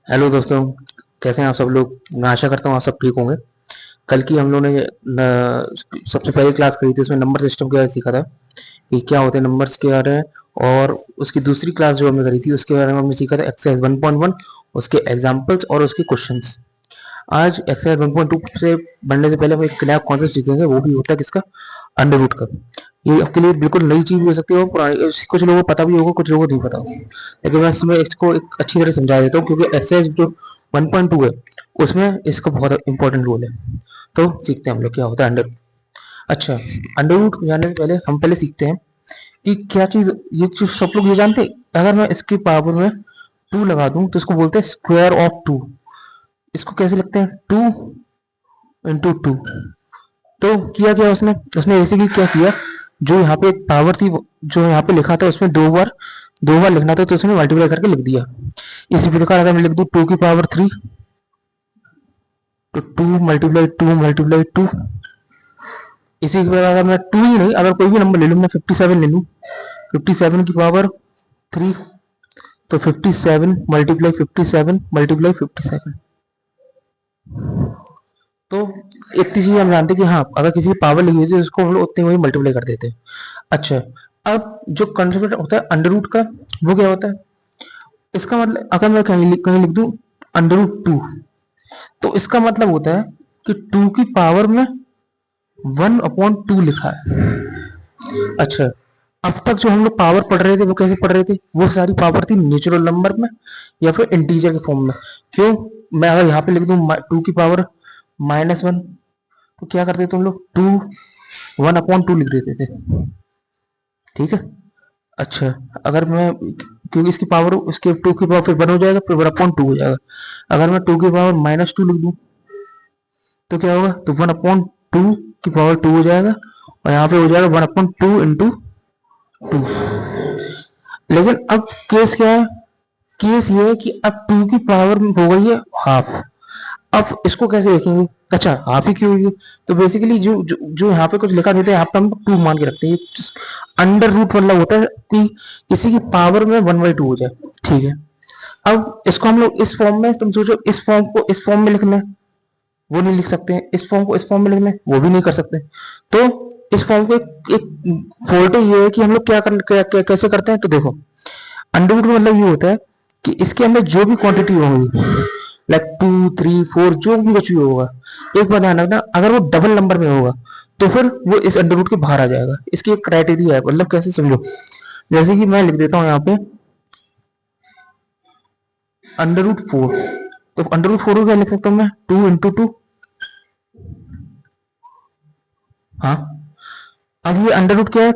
Hello दोस्तों। कैसे हैं आप सब लोग। मैं आशा करता हूँ आप सब ठीक होंगे। कल की हम लोगों ने सबसे पहली क्लास करी थी, उसमें नंबर सिस्टम के बारे में सीखा था कि क्या होते हैं नंबर्स के बारे में। और उसकी दूसरी क्लास जो हमने करी थी उसके बारे में हमने सीखा था एक्सरसाइज 1.1, उसके एग्जाम्पल्स और उसके क्वेश्चंस। आज एक्सरसाइज 1.2 से बढ़ने से पहले हम एक नया कॉन्सेप्ट सीखेंगे, वो भी होता है किसका, अंडर रूट का। ये आपके लिए बिल्कुल नई चीज भी हो सकती है और पुरानी, कुछ लोगों को पता भी होगा, कुछ लोगों को नहीं पता होगा। लेकिन मैं इसमें इसको एक अच्छी तरह समझा देता हूँ, क्योंकि एक्सरसाइज जो 1.2 है उसमें इसका बहुत इंपॉर्टेंट रोल है। तो सीखते हैं हम लोग क्या होता है अंडर। अच्छा, अंडर रूट जानने से पहले हम पहले सीखते हैं कि क्या चीज, ये चीज सब लोग ये जानते हैं, अगर मैं इसकी पावर में 2 लगा दूं तो इसको बोलते हैं स्क्वायर ऑफ 2। इसको कैसे लिखते हैं, 2 into 2। तो किया क्या उसने उसने बेसिकली क्या किया, जो यहाँ पे एक पावर थी जो यहाँ पे लिखा था उसमें दो बार लिखना था, तो उसने मल्टीप्लाई करके लिख दिया। इसी प्रकार अगर मैं लिख दूं 2 की पावर 3, तो 2 × 2 × 2। इसी प्रकार अगर मैं 2 ही नहीं, अगर कोई भी नंबर ले लूँ, मैं 57 ले लूँ, 57 की पावर 3, तो 57 × 57 × 57। तो इतनी चीज हम जानते हैं कि हाँ, अगर किसी की पावर लिखी होती है तो उसको हम लोग उतनी वही मल्टीप्लाई कर देते हैं। अच्छा, अब जो कंसेप्ट होता है अंडर रूट का, वो क्या होता है, इसका मतलब अगर मैं कहीं लिख दूं अंडर रूट 2, तो इसका मतलब होता है कि 2 की पावर में 1/2 लिखा है। अच्छा, अब तक जो हम लोग पावर पढ़ रहे थे वो कैसे पढ़ रहे थे, वो सारी पावर थी नेचुरल नंबर में या फिर इंटीजर के फॉर्म में। क्यों, मैं अगर यहाँ पे लिख दूं 2 की पावर -1, तो क्या करते तुम लोग, 1/2 लिख देते थे। ठीक है। अच्छा, अगर मैं, क्योंकि इसकी पावर, इसके 2 की पावर फिर 1 हो जाएगा, फिर 1/2 हो जाएगा। अगर मैं 2 की पावर -2 लिख दूं तो क्या होगा, तो 1/2 की पावर 2 हो जाएगा, और यहाँ पे हो जाएगा 1/2 × 2। लेकिन अब केस क्या है, केस ये है कि अब 2 की पावर हो गई है हाफ। अब इसको कैसे देखेंगे, अच्छा हाफ ही क्यों हुई है, तो बेसिकली जो यहाँ पे कुछ लिखा देते हैं, यहाँ पे हम 2 मान के रखते हैं। अंडर रूट मतलब होता है कि किसी की पावर में 1/2 हो जाए। ठीक है। अब इसको हम लोग इस फॉर्म में, तुम सोचो इस फॉर्म को इस फॉर्म में लिखना है, वो नहीं लिख सकते हैं। इस फॉर्म को इस फॉर्म में लिखना है, वो भी नहीं कर सकते। तो इस फॉर्म को एक फॉल्ट ये है कि हम लोग कैसे करते हैं, तो देखो, अंडर रूट का मतलब ये होता है कि इसके अंदर जो भी क्वांटिटी होगी, लाइक 2, 3, 4, जो भी कुछ भी होगा, एक बात ध्यान रखना, अगर वो डबल नंबर में होगा तो फिर वो इस अंडर रूट के बाहर आ जाएगा। इसकी एक क्राइटेरिया है, मतलब कैसे समझो, जैसे कि मैं लिख देता हूँ यहाँ पे √4, तो √4 को क्या लिख सकता हूँ मैं, 2 × 2। हाँ, अब ये अंडर रूट क्या है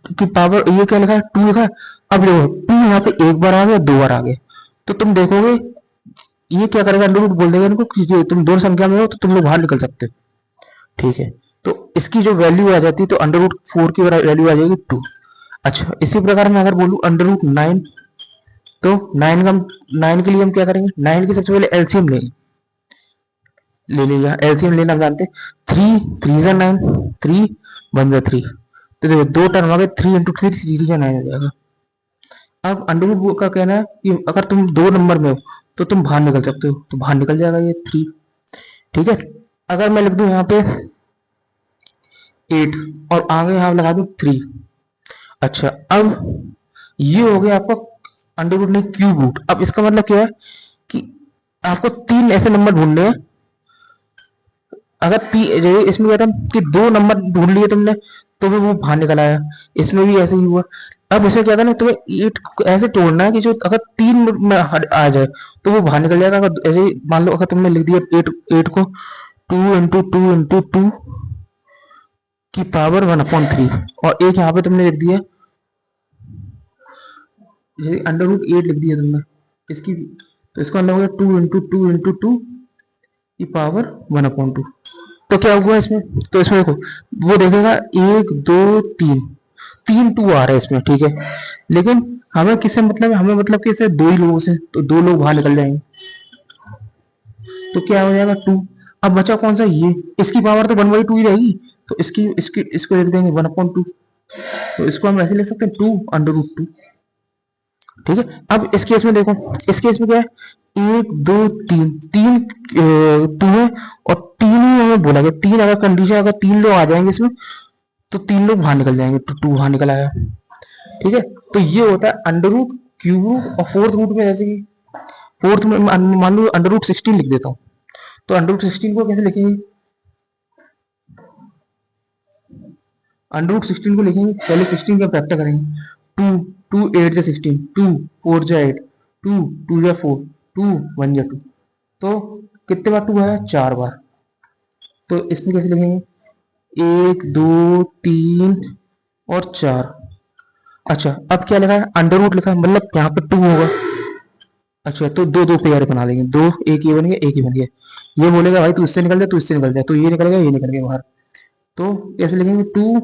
कि पावर, ये क्या लिखा है, 2 लिखा है। अब देखो 2 यहाँ पे एक बार आ गया, 2 बार आ गया, तो तुम देखोगे ये क्या करेगा, अंडर रूट बोल देगा इनको कि तुम दो संख्या में हो तो तुम लोग बाहर निकल सकते हो। ठीक है। तो इसकी जो वैल्यू आ जाती है, तो √4 की वैल्यू आ जाएगी 2। अच्छा, इसी प्रकार मैं अगर बोलूं √9, तो 9 के लिए हम क्या करेंगे, 9 की सबसे पहले एलसीएम ले लीजिए। एलसीएम लेना हम जानते हैं, 3 3 9, 3 1 3। तो देखो दो टर्म आ गए, 3 × 3, 3 9 हो जाएगा। अब अंडर का कहना है कि अगर तुम दो नंबर में हो तो तुम बाहर निकल सकते हो, तो बाहर निकल जाएगा ये 3। ठीक है। अगर मैं लिख दूं यहाँ पे 8 और आगे यहाँ लगा दूं 3। अच्छा, अब ये हो गया आपका अंडर रूट नहीं, क्यूब रूट। अब इसका मतलब क्या है कि आपको 3 ऐसे नंबर ढूंढने हैं। अगर इसमें कह रहा कि 2 नंबर ढूंढ लिए तुमने, तो फिर वो बाहर निकल आया। इसमें भी ऐसे ही हुआ। अब इसमें क्या करना है, तुम्हें 8 को ऐसे तोड़ना है कि जो अगर 3 में आ जाए तो वो बाहर निकल जाएगा। अगर ऐसे मान लो, अगर तुमने लिख दिया 8 को 2 × 2 × 2 की पावर 1/3, और एक यहाँ पे तुमने लिख दिया, जैसे √8 लिख दिया तुमने इसकी, तो इसका मतलब हो गया 2 × 2 × 2 की पावर 1/2। तो क्या हुआ इसमें, तो इसमें देखो, वो देखेगा 1 2 3, 3 2 आ रहा है इसमें। ठीक है। लेकिन हमें किससे मतलब है, हमें मतलब कि सिर्फ 2 ही लोगों से, तो 2 लोग बाहर निकल जाएंगे, तो क्या हो जाएगा 2। अब बचा कौन सा, ये, इसकी पावर तो 1/2 ही रहेगी, तो इसकी इसकी इसको लिख देंगे 1/2। तो इसको हम ऐसे लिख सकते हैं 2 √2। ठीक है। अब इस केस में देखो, इस केस में क्या है, एक दो तीन, तीन टू है, और तीन ही हमें बोला गया, तीन अगर कंडीशन, अगर तीन लोग आ जाएंगे इसमें तो तीन लोग बाहर निकल जाएंगे, तो टू बाहर निकल आया। ठीक है, तो ये होता है अंडर रूट, क्यूब रूट, और फोर्थ रूट में जैसे कि फोर्थ में मान लो अंडर रूट 16 लिख देता हूँ, तो अंडर रूट 16 को कैसे लिखेंगे? अंडर रूट 16 को लिखेंगे, पहले 16 का फैक्टर करेंगे, टू, टू एट जा 16, टू फोर जा 8, टू टू जा 4, टू वन जा 2, तो कितने बार टू आया? 4 बार। तो इसमें कैसे लिखेंगे? एक दो तीन और 4। अच्छा, अब क्या लिखा है? अंडर रूट लिखा है, मतलब यहाँ पे 2 होगा। अच्छा, तो दो दो पेयर बना लेंगे, दो, एक ये बन गया, एक ही बन गया। ये बोलेगा भाई तू इससे निकल जा, तू इससे निकल जा, तो ये निकल गया, ये निकल गया बाहर। तो ऐसे लिखेंगे, टू,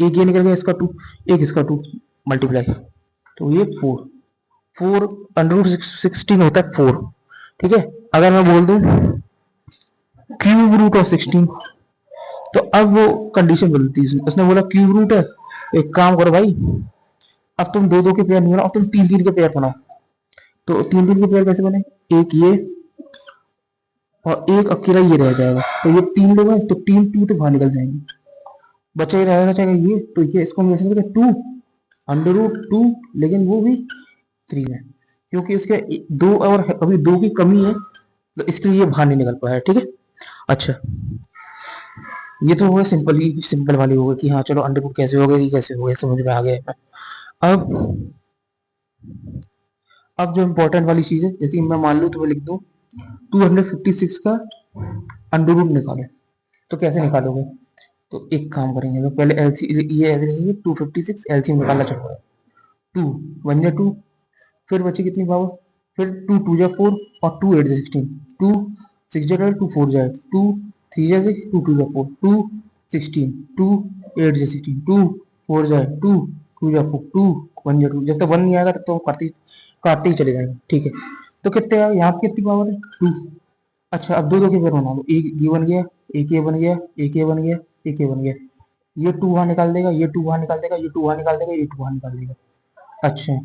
एक ये निकल गया इसका टू, एक इसका टू, मल्टीप्लाई, तो ये 4, 4 अंडर रूट 16 होता है 4। ठीक है, अगर मैं बोल दूं क्यूब रूट ऑफ 16, तो अब वो कंडीशन बदलती है, उसने बोला क्यूब रूट है, एक काम करो भाई, अब तुम दो दो के पेयर नहीं बनाओ, तुम तीन तीन के पेयर बनाओ। तो तीन तीन के पेयर कैसे बने? एक ये और एक अकेला ये रह जाएगा, तो ये तीन लोग हैं, तो तीन टू तो बाहर निकल जाएंगे, बचा ही रहेगा चाहे ये, तो ये इसको हम कैसे करें? टू अंडर रूट टू, लेकिन वो भी 3 में, क्योंकि उसके दो और अभी दो की कमी है, तो इसके लिए बाहर नहीं निकल पाया। ठीक है, अच्छा, ये तो हुआ सिंपल ही, सिंपल वाली हो गई कि हाँ चलो अंडर रूट कैसे हो गया, ये कैसे हो गया, समझ में आ गया। अब अब जो इम्पोर्टेंट वाली चीज है, जैसे मैं मान लूँ तो मैं लिख दूँ 256 का अंडर रूट निकालो, तो कैसे निकालोगे? तो एक काम करेंगे, तो पहले एलसी, ये ऐसे लिखेंगे 256 एलसीएम निकालना चल रहा है, टू वन जा टू, फिर बची कितनी पावर? फिर टू टू जा 4, और टू एट जा 16, टू सिक्स जा 12, टू फोर जा 8, टू थ्री जा 6, टू टू जा 4, टू 16, टू एट जा 16, टू फोर जा 8, टू टू जा 4, टू वन जा 2, जब तक वन नहीं आएगा तब तो काटते ही चले जाएंगे। ठीक है, तो कितने आए यहाँ पे? कितनी पावर है? 2। अच्छा, अब दो दो के पेयर बना लो, एक ये बन गया, एक ये बन गया, एक ये बन गया, एक ये बन गया, ये टू वहां निकाल देगा, ये टू वहां निकाल देगा, ये टू वहां निकाल देगा, ये टू वहां निकाल देगा। अच्छा,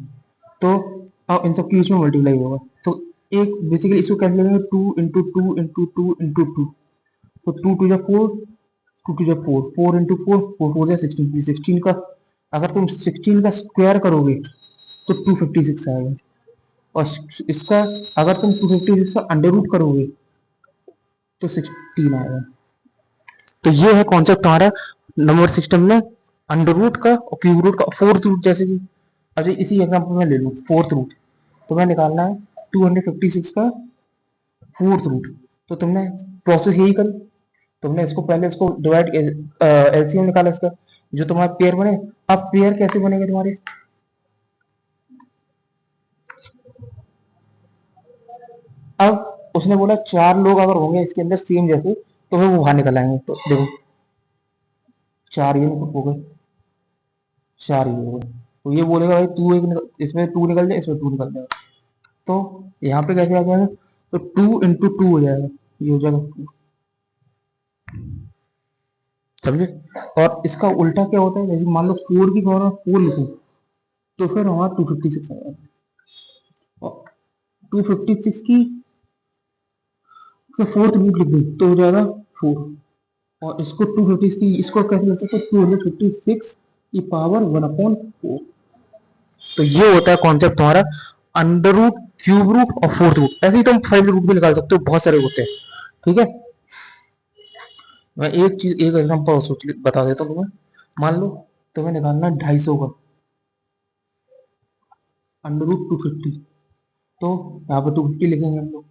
तो अब इन सब के बीच में मल्टीप्लाई होगा, तो एक बेसिकली इसको कैसे लिखेंगे? Two into two into two into two, तो टू टू जा 4, टू टू जा 4, 4 इंटू 4, 4 4 जा 16, 16 का अगर तुम 16 का स्क्वायर करोगे तो 256 आएगा, और इसका अगर तुम 256 का अंडर रूट करोगे तो 16 आएगा। तो ये है कॉन्सेप्ट तुम्हारा नंबर सिस्टम में, अंडर रूट का और क्यूब रूट का, फोर्थ रूट जैसे कि, अच्छा इसी एग्जांपल में ले लूँ फोर्थ रूट, तो मैं निकालना है 256 का फोर्थ रूट, तो तुमने प्रोसेस यही करी, तुमने इसको पहले इसको डिवाइड, एलसीएम निकाला इसका, जो तुम्हारे पेयर बने। अब पेयर कैसे बनेंगे तुम्हारे? अब उसने बोला चार लोग अगर होंगे इसके अंदर सेम जैसे, तो वो बाहर निकल आएंगे, तो देखो चार ये हो गए, चार ये हो गए, तो ये बोलेगा भाई तू इसमें टू निकल जाए, इसमें टू निकल जाए, तो यहाँ पे कैसे आ जाएगा? तो टू इंटू टू हो जाएगा, ये हो जाएगा 2, समझे? और इसका उल्टा क्या होता है? जैसे मान लो 4 की पावर 4 लिखो, तो फिर हमारा 256 आएगा, और 256 की फोर्थ रूट लिख दो तो हो जाएगा 4, और इसको 250 की इसको कैसे लिख सकते हैं? 256 की पावर 1/4। तो ये होता है कॉन्सेप्ट तुम्हारा अंडर रूट, क्यूब रूट और फोर्थ रूट। ऐसे ही तुम फाइव रूट भी निकाल सकते हो, बहुत सारे होते हैं। ठीक है, मैं एक चीज, एक एग्जांपल बता देता हूँ तुम्हें। मान लो तुम्हें निकालना 250 का अंडर रूट 250, तो यहाँ पे 250 लिखेंगे हम लोग,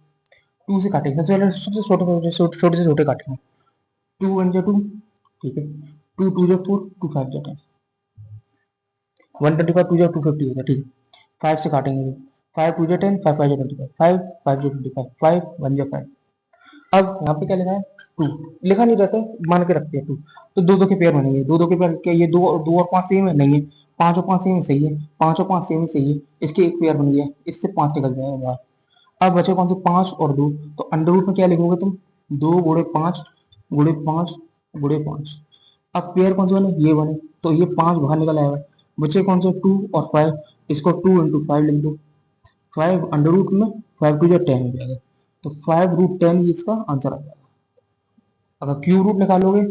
टू से काटेंगे, सबसे छोटे से छोटे काटेंगे, टू वन जा टू, ठीक है, टू टू जा 4, टू फाइव जा 10, 125 टू जा 250 होगा, ठीक है, फाइव से काटेंगे, फाइव टू जा 10, फाइव फाइव जा 25, फाइव फाइव जा 25, फाइव वन जा 5। अब यहाँ पे क्या लिखा है? टू लिखा नहीं रहता है, मान के रखते हैं टू, तो दो दो के पेयर बनेंगे, दो दो के पेयर क्या? ये दो दो और पांच सेम है? नहीं है, पांच और पांच सेम है, सही है, पांच और पांच सेम है, सही है, इसके एक पेयर बन गया, इससे पांच निकल जाएगा बाहर। अब बचे कौन से? पांच और दो, तो अंडर रूट में क्या लिखोगे तुम? दो गुणे पांच गुणे पांच गुणे पांच। अब पेयर कौन से बने? ये बने, तो ये पांच बाहर निकल आएगा, बचे कौन से? टू और फाइव, इसको टू इंटू फाइव लिख दो, फाइव अंडर रूट में 5 टू जो 10 हो जाएगा, तो 5√10 ये इसका आंसर आ जाएगा। अगर क्यूब रूट निकालोगे,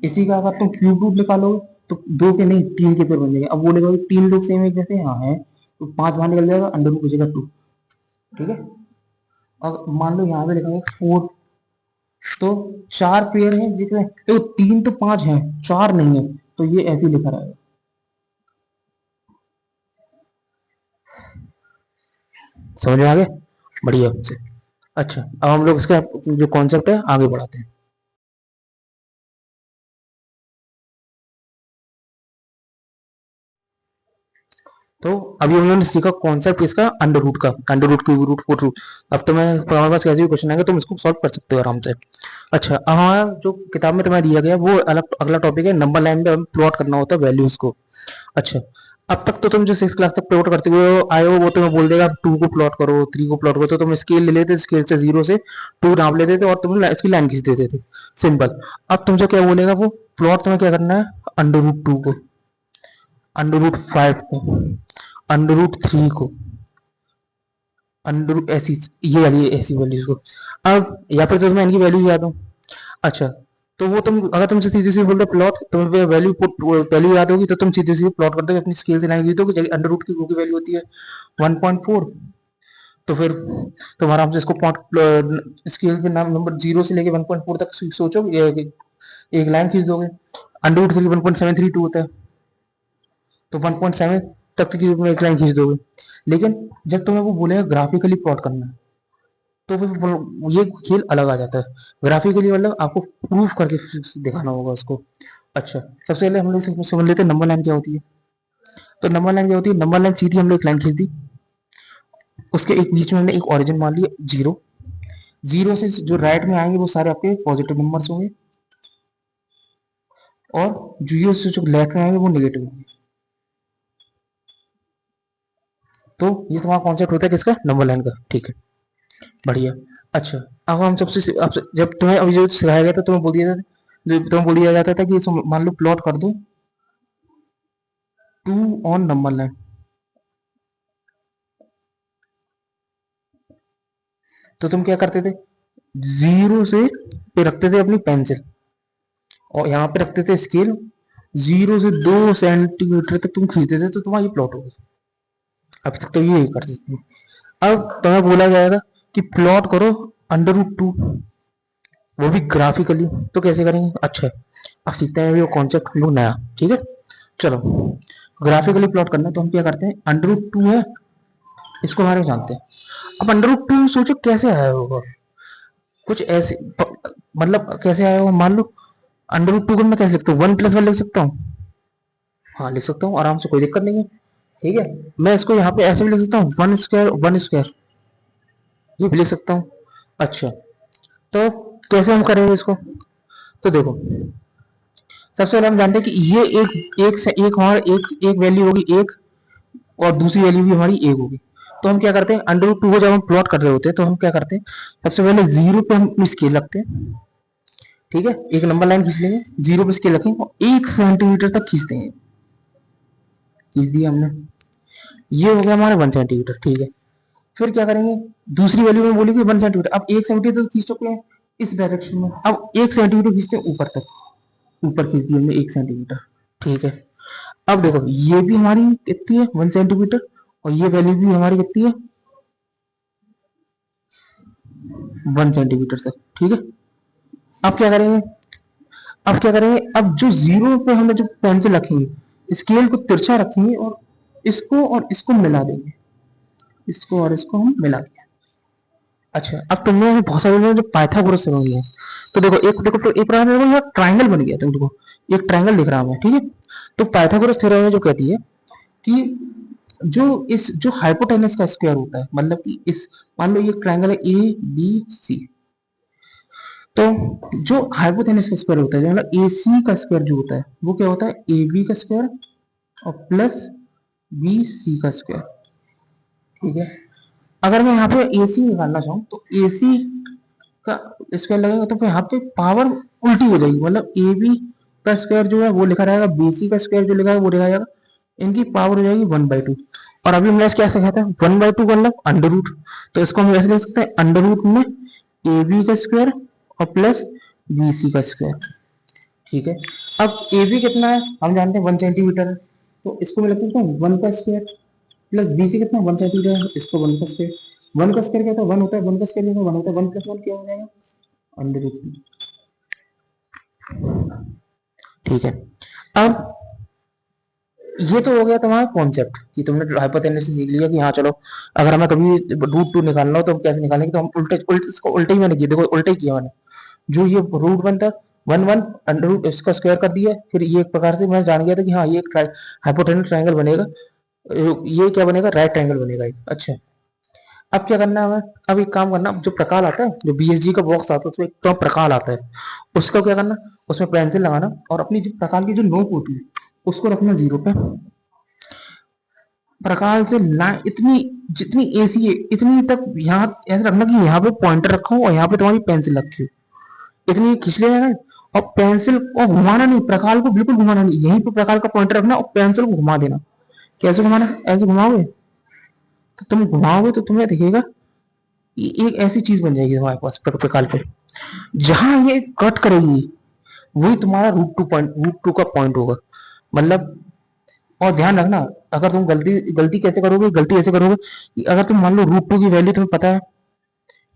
इसी का अगर तुम क्यूब रूट निकालोगे तो दो के नहीं तीन के पेयर बन जाएंगे। अब बोलेगा तीन लोग सेम एक जैसे यहाँ है तो 5 बाहर निकल जाएगा, अंडर रूट बचेगा 2। ठीक है, अब मान लो यहाँ पे लिखेंगे 4, तो 4 पेयर है जिसमें तो 3 तो 5 है, 4 नहीं है, तो ये ऐसे ही लिखा रहेगा। समझ में आ गया? बढ़िया से। अच्छा, अब हम लोग इसका जो कॉन्सेप्ट है आगे बढ़ाते हैं। तो अभी हम लोगों ने सीखा कॉन्सेप्ट इसका अंडर रूट का, under root, cube root, fourth root. अब तो मैं हमारे पास कैसे भी क्वेश्चन आएंगे तुम इसको सॉल्व कर सकते हो आराम से। अच्छा, अब हमारा जो किताब में तुम्हें दिया गया वो अलग अगला टॉपिक है, नंबर लाइन में प्लॉट करना होता है वैल्यूज को। अच्छा, अब तक तो तुम जो 6 क्लास तक प्लॉट करते हुए आए हो वो तुम्हें बोल देगा 2 को प्लॉट करो, 3 को प्लॉट करो, तो तुम स्केल ले लेते, स्केल से 0 से 2 नाप लेते थे और तुम इसकी लाइन खींच देते थे, सिंपल। अब तुमसे क्या बोलेगा वो, प्लॉट तुम्हें क्या करना है, अंडर रूट 2 को, अंडर रूट 5 को, अंडर रूट 3 को, अंडर ऐसी, ये वाली ऐसी वैल्यूज को। अब या फिर तो तुम्हें इनकी वैल्यू याद हो। अच्छा, तो वो तुम अगर तुमसे सीधे सीधे बोलते प्लॉट, तुम्हें वैल्यू पुट वैल्यू याद होगी तो तुम सीधे सीधे प्लॉट करते हो, अपनी स्केल से लाइन खींचोगे, अंडर रूट की वैल्यू होती है 1.4, तो फिर तुम आराम से इसको पॉइंट स्केल के नाम नंबर 0 से लेके 1.4 तक सोचोगे, एक लाइन खींच दोगे। अंडर रूट 3 1.732 होता है, तो 1.7 तक की एक लाइन खींच दोगे। लेकिन जब तुम्हें वो बोलेगा ग्राफिकली प्लॉट करना है तो फिर ये खेल अलग आ जाता है। ग्राफिकली मतलब आपको प्रूफ करके दिखाना होगा उसको। अच्छा, सबसे पहले हम लोग समझ लेते हैं नंबर लाइन क्या होती है। तो नंबर लाइन क्या होती है, नंबर लाइन सीधी हम लोग एक लाइन खींच दी, उसके एक बीच में हमने एक ऑरिजिन मान लिया 0, 0 से जो राइट में आएंगे वो सारे आपके पॉजिटिव नंबर्स होंगे, और 0 से जो लेफ्ट में आएंगे वो नेगेटिव होंगे। तो ये तुम्हारा कॉन्सेप्ट होता है किसका, नंबर लाइन का। ठीक है, बढ़िया। अच्छा, अब हम जब तुम्हें अभी जो सिखाया गया था तुम्हें बोल दिया था, जो तुम्हें बोल दिया जाता था कि मान लो प्लॉट कर दो 2 ऑन नंबर लाइन, तो तुम क्या करते थे, 0 से पे रखते थे अपनी पेंसिल और यहाँ पे रखते थे स्केल, 0 से 2 सेंटीमीटर तक तुम खींचते थे तो तुम्हारा ये प्लॉट होगा। अब तक तो ये करते थे। अब तुम्हें बोला जाएगा कि प्लॉट करो अंडर रूट 2, वो भी ग्राफिकली, तो कैसे करेंगे। अच्छा, अब सीखते हैं वो कॉन्सेप्ट हम लोग नया। ठीक है, चलो, ग्राफिकली प्लॉट करना है तो हम क्या करते हैं, अंडर रूट 2 है, इसको बारे में जानते हैं। अब अंडर रूट 2 सोचो कैसे आया होगा, कुछ ऐसे मतलब कैसे आया होगा, मान लो अंडर रूट 2 को मैं कैसे लिखता हूँ, 1+1 लिख सकता हूँ। हाँ, लिख सकता हूँ आराम से, कोई दिक्कत नहीं है। ठीक है, मैं इसको यहाँ पे ऐसे भी लिख सकता हूँ, 1 स्क्वायर ये भी लिख सकता हूँ। अच्छा, तो कैसे हम करेंगे इसको, तो देखो, सबसे पहले हम जानते हैं कि ये एक से एक हमारा एक वैल्यू होगी एक, और दूसरी वैल्यू भी हमारी एक होगी। तो हम क्या करते हैं, अंडर रूट 2 को जब हम प्लॉट कर रहे होते हैं तो हम क्या करते हैं, सबसे पहले 0 पे हम अपनी स्केल रखते हैं। ठीक है, एक नंबर लाइन खींच लेंगे, 0 पे स्केल रखेंगे और 1 सेंटीमीटर तक खींच देंगे, खींच दिया हमने, ये हो गया हमारा 1 सेंटीमीटर। ठीक है, फिर क्या करेंगे, दूसरी वैल्यू में बोलेंगे 1 सेंटीमीटर, अब 1 सेंटीमीटर खींच चुके हैं इस डायरेक्शन में, अब 1 सेंटीमीटर खींचते हैं ऊपर तक, ऊपर खींच दिया हमने 1 सेंटीमीटर। ठीक है, अब देखो ये भी हमारी कितनी है 1 सेंटीमीटर, और ये वैल्यू भी हमारी कितनी है 1 सेंटीमीटर तक। ठीक है, अब क्या करेंगे, अब जो 0 पे हमने जो पेंसिल रखेंगे, स्केल को तिरछा रखेंगे और इसको मिला देंगे, इसको और इसको हम मिला देंगे। अच्छा, अब तुमने बहुत सारे लोगों ने जो पाइथागोरस थ्योरम है, तो देखो एक प्रकार से देखो ट्राइंगल बन गया, तुम देखो एक ट्राइंगल दिख रहा है, ठीक है। तो पाइथागोरस थ्योरम में जो कहती है कि जो हाइपोटेनस का स्क्वायर होता है, मतलब कि इस, मान लो ये ट्राइंगल है ए बी सी, तो जो हाइपोटेनस का स्क्वायर होता है, मतलब ए सी का स्क्वायर जो होता है वो क्या होता है, ए बी का स्क्वायर और प्लस बी सी का स्क्वायर। ठीक है, अगर मैं यहाँ पे ए सी निकालना चाहूँ तो ए सी का स्क्वायर लगेगा तो यहाँ पे पावर उल्टी हो जाएगी, मतलब ए बी का स्क्वायर जो है वो लिखा रहेगा, बी सी का स्क्वायर जो लिखा है वो लिखा जाएगा, इनकी पावर हो जाएगी 1/2। और अभी हमने क्या सिखाया था, 1/2 मतलब अंडर रूट, तो इसको हम ऐसे लिख सकते हैं अंडर रूट में ए बी का स्क्वायर और प्लस बी सी का स्क्वायर। ठीक है, अब ए बी कितना है हम जानते हैं 1 सेंटीमीटर है, तो इसको मैं लिख सकता हूँ 1 का स्क्वायर प्लस बी सी कितना 1 सेंटीमीटर है, इसको 1 का स्क्वायर। 1 का स्क्वायर क्या होता है 1 होता है, 1 का स्क्वायर 1 होता है, 1 प्लस 1 क्या हो जाएगा अंडर रूट। ठीक है, अब ये तो हो गया तुम्हारा कॉन्सेप्ट कि तुमने हाइपोथेसिस सीख लिया कि हाँ चलो अगर हमें कभी रूट टू निकालना हो तो हम कैसे निकालेंगे, तो हम उल्टे उल्टे इसको उल्टे ही मैंने किया, देखो उल्टे ही किया मैंने। जो ये रूट वन था 1 1 अंडर रूट इसका स्क्वायर कर दिया, फिर ये एक प्रकार से मैं जान गया था कि हाँ ये एक हाइपोटेनस ट्रायंगल बनेगा, ये क्या बनेगा राइट ट्रायंगल बनेगा ये। अच्छा, अब क्या करना है हमें, अब एक काम करना, जो प्रकाल आता है जो बीएसजी का बॉक्स आता है उसमें एक तो प्रकाल आता है, उसको क्या करना, उसमें पेंसिल लगाना और अपनी जो प्रकाल की जो नोक होती है उसको रखना 0 पे। प्रकाल से इतनी जितनी एसी है इतनी तक यहाँ ऐसे रखना कि यहाँ पे पॉइंटर रखा हो और यहाँ पे तुम्हारी पेंसिल रखी हो, इतनी खींच लेना है। और पेंसिल को घुमाना नहीं, प्रकाल को बिल्कुल घुमाना नहीं, यहीं पे प्रकाल का पॉइंटर रखना और पेंसिल को घुमा देना। कैसे घुमाना, ऐसे घुमाओगे तो तुम घुमाओगे तो तुम्हें दिखेगा एक ऐसी चीज बन जाएगी तुम्हारे पास प्रकाल पे, जहां ये कट करेगी वही तुम्हारा रूट टू का पॉइंट होगा। मतलब, और ध्यान रखना, अगर तुम गलती गलती कैसे करोगे, गलती ऐसे करोगे कि अगर तुम मान लो रूट टू की वैल्यू तुम्हें पता है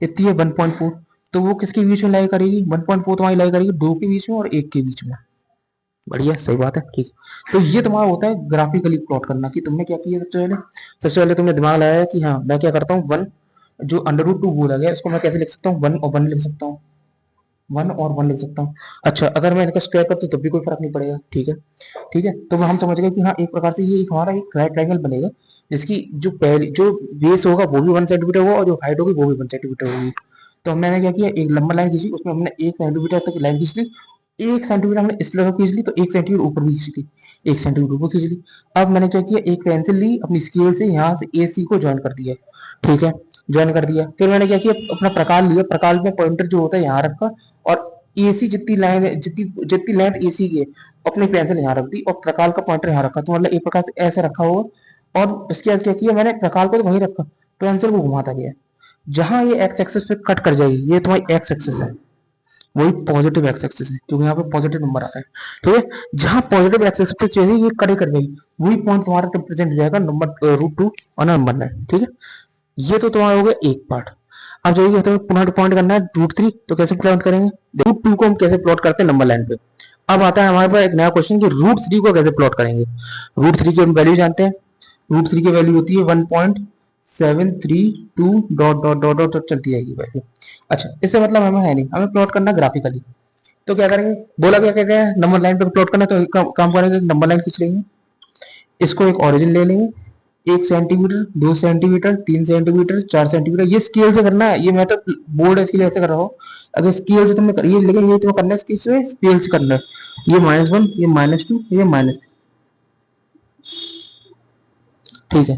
इतनी है 1.4, तो वो किसके बीच में लाई करेगी, 1.4 तुम्हारी लाई करेगी 2 के बीच में और 1 के बीच में। बढ़िया, सही बात है, ठीक। तो ये तुम्हारा होता है ग्राफिकली प्लॉट करना कि तुमने क्या किया सबसे पहले तुमने दिमाग लगाया कि हाँ मैं क्या करता हूँ, वन जो अंडर रूट टू बोला गया इसको मैं कैसे लिख सकता हूँ, 1 और 1 लिख सकता हूँ, 1 और 1 लिख सकता हूँ। अच्छा, अगर मैं इनका स्क्वायर करता हूँ तब भी कोई फर्क नहीं पड़ेगा। ठीक है, ठीक है, तो हम समझ गए कि हाँ एक प्रकार से ये हमारा एक राइट ट्रायंगल बनेगा जिसकी जो पहली जो बेस होगा वो भी 1 सेंटीमीटर होगा और जो हाइट होगी वो भी 1 सेंटीमीटर होगी। तो मैंने क्या किया, एक लंबा लाइन खींची, उसमें हमने 1 सेंटीमीटर तक लाइन खींच ली, 1 सेंटीमीटर हमने इस तरफ खींच ली तो 1 सेंटीमीटर ऊपर भी खींच ली, 1 सेंटीमीटर ऊपर खींच ली। अब मैंने क्या किया, एक पेंसिल ली अपनी स्केल से, यहाँ से ए सी को ज्वाइन कर दिया। ठीक है, ज्वाइन कर दिया, फिर मैंने क्या किया अपना प्रकाल लिया, प्रकाल में पॉइंटर जो होता है यहाँ रखा और एसी जितनी लाइन जितनी जितनी लेंथ एसी की है अपनी पेंसिल यहाँ रख दी और प्रकाल का पॉइंटर यहाँ रखा, तो मतलब एक प्रकार से ऐसे रखा होगा। और इसके बाद क्या किया मैंने, प्रकाल को तो वहीं रखा, पेंसिल को घुमाता गया, जहां ये एक्स एक्सेस पे कट कर जाएगी, ये तुम्हारी एक्स एक्सेस है, वही पॉजिटिव एक्स एक्सेस है क्योंकि यहाँ पे पॉजिटिव नंबर आता है। ठीक है, जहां पॉजिटिव एक्स एक्सेस पे चाहिए ये कट कर जाएगी, वही पॉइंट तुम्हारा रिप्रेजेंट हो जाएगा नंबर रूट टू और नंबर 9। ठीक है, ये तो तुम्हारा हो गया एक पार्ट। अब जो ये तो पुनः पॉइंट करना है रूट थ्री, तो कैसे प्लॉट करेंगे, रूट टू को हम कैसे प्लॉट करते हैं नंबर लाइन पे। अब आता है हमारे पास एक नया क्वेश्चन कि रूट थ्री को कैसे प्लॉट करेंगे। रूट थ्री की हम वैल्यू जानते हैं, रूट थ्री की वैल्यू होती है 1.732 डॉट डॉट डॉट डॉट चलती जाएगी वैल्यू। अच्छा, इससे मतलब हमें है नहीं, हमें प्लॉट करना ग्राफिकली, तो क्या करेंगे, बोला क्या कहते हैं नंबर लाइन पे प्लॉट करना, तो काम करेंगे नंबर लाइन खींच लेंगे, इसको एक ओरिजिन ले लेंगे, 1 सेंटीमीटर 2 सेंटीमीटर 3 सेंटीमीटर 4 सेंटीमीटर, ये स्केल से करना है, ये मैं तो बोर्ड है इसके लिए ऐसे कर रहा हूँ। अगर स्केल से तुमने करिए, लेकिन ये तुम्हें करना है स्केल से करना है, ये -1 ये -2 ये -3। ठीक है,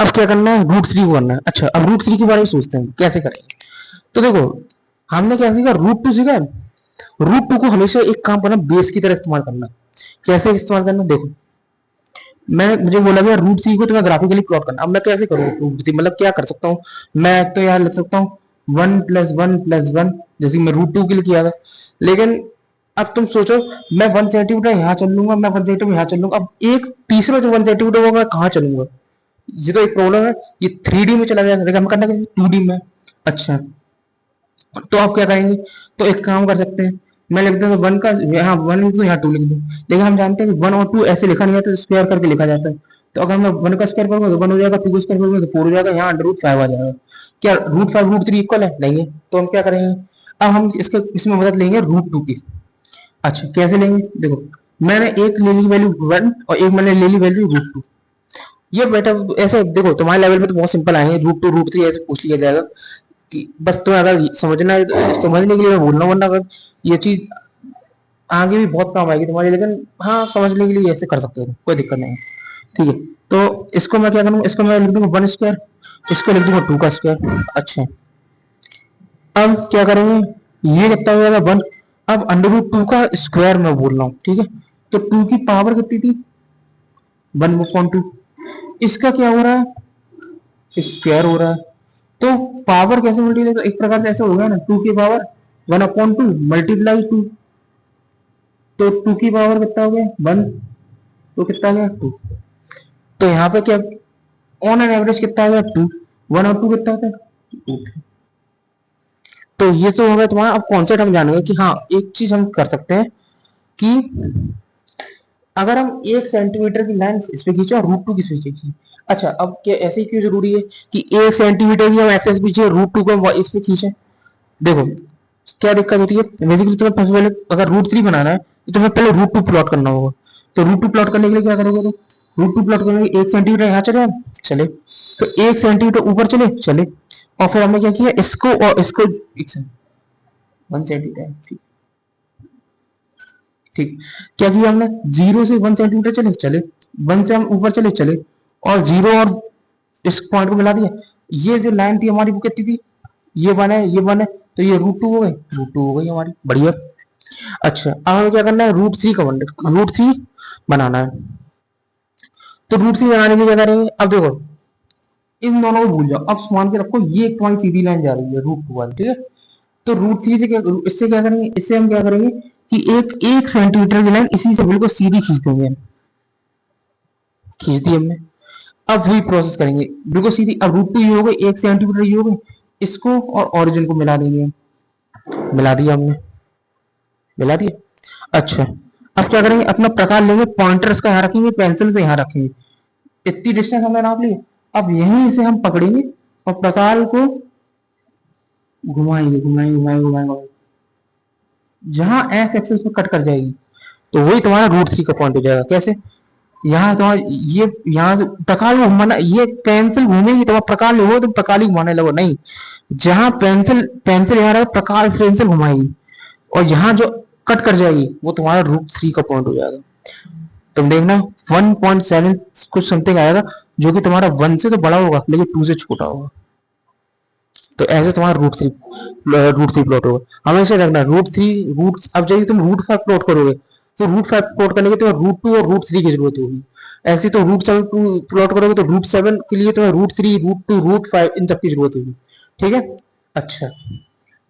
अब क्या करना है रूट थ्री को करना है। अच्छा, अब रूट थ्री के बारे में सोचते हैं कैसे करेंगे। तो देखो हमने क्या सीखा, रूट टू सीखा, रूट टू को हमेशा एक काम करना बेस की तरह इस्तेमाल करना। कैसे इस्तेमाल करना, देखो मैं मुझे बोला गया रूट थ्री को तुम्हें ग्राफिकली प्लॉट करना, अब मैं कैसे करूँ रूट थ्री, मतलब क्या कर सकता हूँ, मैं तो यार लिख सकता हूँ 1 + 1 + 1 जैसे मैं रूट टू के लिए किया था। लेकिन अब तुम सोचो, मैं 1 सेंटीमीटर यहाँ चल लूंगा, मैं 1 सेंटीमीटर यहाँ चल लूंगा, अब एक तीसरा जो 1 सेंटीमीटर होगा मैं कहाँ चलूंगा, ये तो एक प्रॉब्लम है। ये 3D में चला जाएगा, लेकिन हम करना कैसे 2D में। अच्छा, तो आप क्या करेंगे, तो एक काम कर सकते हैं, मैं लिख दूंगा 1 का यहाँ 1 लिख दूँ यहाँ 2 लिख दूँ, लेकिन हम जानते हैं कि 1 और 2 ऐसे लिखा नहीं जाता, स्क्वायर करके लिखा जाता है। तो अगर मैं 1 का स्क्वायर करूंगा तो 1 हो जाएगा, 2 का स्क्वायर करूंगा तो 4 हो जाएगा, यहाँ √5 आ जाएगा। क्या √5 √3 इक्वल है, नहीं है, तो हम क्या करेंगे, अब हम इसके इसमें मदद लेंगे रूट टू की। अच्छा, कैसे लेंगे, देखो मैंने एक ले ली वैल्यू 1 और एक मैंने ले ली वैल्यू √2। ये बेटा ऐसे देखो तुम्हारे लेवल पे तो बहुत सिंपल आए हैं, √2 √3 ऐसे पूछ लिया जाएगा कि बस तुम्हें अगर समझना है तो समझने के लिए मैं बोल रहा हूँ, वरना अगर ये चीज आगे भी बहुत काम आएगी तुम्हारी, लेकिन हाँ समझने के लिए ऐसे कर सकते हो, कोई दिक्कत नहीं है। ठीक है, तो इसको मैं क्या करूँगा, इसको मैं लिख दूंगा 1 स्क्वायर, इसको लिख दूंगा 2 का स्क्वायर। अच्छा, अब क्या करेंगे, ये कितना हो जाएगा 1, अब √2 का स्क्वायर मैं बोल रहा हूँ। ठीक है, तो 2 की पावर कितनी थी 1/2, इसका क्या हो रहा है, स्क्वायर हो रहा है। तो पावर कैसे मल्टीप्लाई, तो एक प्रकार से ऐसा हो गया ना, 2 की पावर 1/2 मल्टीप्लाई 2, तो 2 की पावर कितना हो गया 1, तो कितना आ गया 2। तो यहाँ पे क्या ऑन एन एवरेज कितना आ गया 2, 1 और 2 कितना होता है 2। तो ये तो हो गया तुम्हारा। अब कॉन्सेप्ट हम जानेंगे कि हाँ एक चीज हम कर सकते हैं कि अगर हम 1 सेंटीमीटर की लाइन इस पे खींचे और रूट 2 किस पे खींचे। अच्छा अब क्या ऐसे ही क्यों जरूरी है कि 1 सेंटीमीटर की हम एक्सेस पीछे रूट 2 को इस पे खींचे। देखो क्या दिक्कत होती है, बेसिकली तुम्हें सबसे पहले अगर रूट 3 बनाना है तो तुम्हें पहले रूट 2 प्लॉट करना होगा। तो रूट 2 प्लॉट करने के लिए क्या करोगे, तो रूट 2 प्लॉट करने के लिए 1 सेंटीमीटर यहाँ चले चले, तो 1 सेंटीमीटर ऊपर चले चले, और फिर हमने क्या किया इसको और इसको 1 सेंटीमीटर, ठीक। क्या किया हमने 0 से 1 सेंटीमीटर चले चले, 1 से हम ऊपर चले चले, और 0 और इस पॉइंट को मिला दिया। ये जो लाइन थी हमारी वो कितनी थी, ये 1 है ये 1 है, तो ये रूट 2 हो गई, रूट 2 हो गई हमारी, बढ़िया। अच्छा अब हमें क्या करना है, रूट 3 बनाना है। तो रूट 3 बनाने की क्या करेंगे, अब देखो इन दोनों को भूल जाओ, अब मान के रखो ये एक तुम्हारी सीधी लाइन जा रही है रूट 2 वाली, ठीक है। तो रूट 3 से क्या, इससे क्या करेंगे, इससे हम क्या करेंगे कि एक 1 सेंटीमीटर की लाइन इसी से बिल्कुल सीधी खींच देंगे, खींच दी हमने। अब वही प्रोसेस करेंगे बिल्कुल सीधी। अब रूट 2 ये हो गई, 1 सेंटीमीटर ये हो गई, इसको और ओरिजिन को मिला देंगे, मिला दिया हमने, मिला दिया। अच्छा अब क्या करेंगे, अपना प्रकार लेंगे, पॉइंटर्स का यहाँ रखेंगे, पेंसिल से यहाँ रखेंगे, इतनी डिस्टेंस हमने नाप ली। अब यहीं से हम पकड़ेंगे और प्रकार को घुमाएंगे घुमाएंगे घुमाएंगे घुमाएंगे, जहां एक्स एक्सिस पे कट कर जाएगी तो वही तुम्हारा रूट 3 का पॉइंट हो जाएगा। कैसे, यहाँ तुम्हारा ये यहाँ से प्रकार को घुमाना, ये पेंसिल घूमेगी तो प्रकार लोगे तुम प्रकार ही घुमाने लगो, नहीं, जहां पेंसिल पेंसिल यहाँ रहेगा प्रकार पेंसिल घुमाएगी, और यहाँ जो कट कर जाएगी वो तुम्हारा रूट 3 का पॉइंट हो जाएगा। तुम देखना 1.7 कुछ समथिंग आएगा, जो कि तुम्हारा 1 से तो बड़ा होगा लेकिन 2 से छोटा होगा। तो ऐसे तुम्हारा रूट थ्री प्लॉट होगा। हमेशा रखना रूट, अब जब तुम रूट 5 प्लॉट करोगे तो रूट 5 प्लॉट करने के तो रूट 2 और रूट 3 की जरूरत होगी। ऐसे तो रूट 7 प्लॉट करोगे तो रूट 7 के लिए तुम्हें रूट 3 रूट 2 रूट 5 इन सब की जरूरत होगी, ठीक है। अच्छा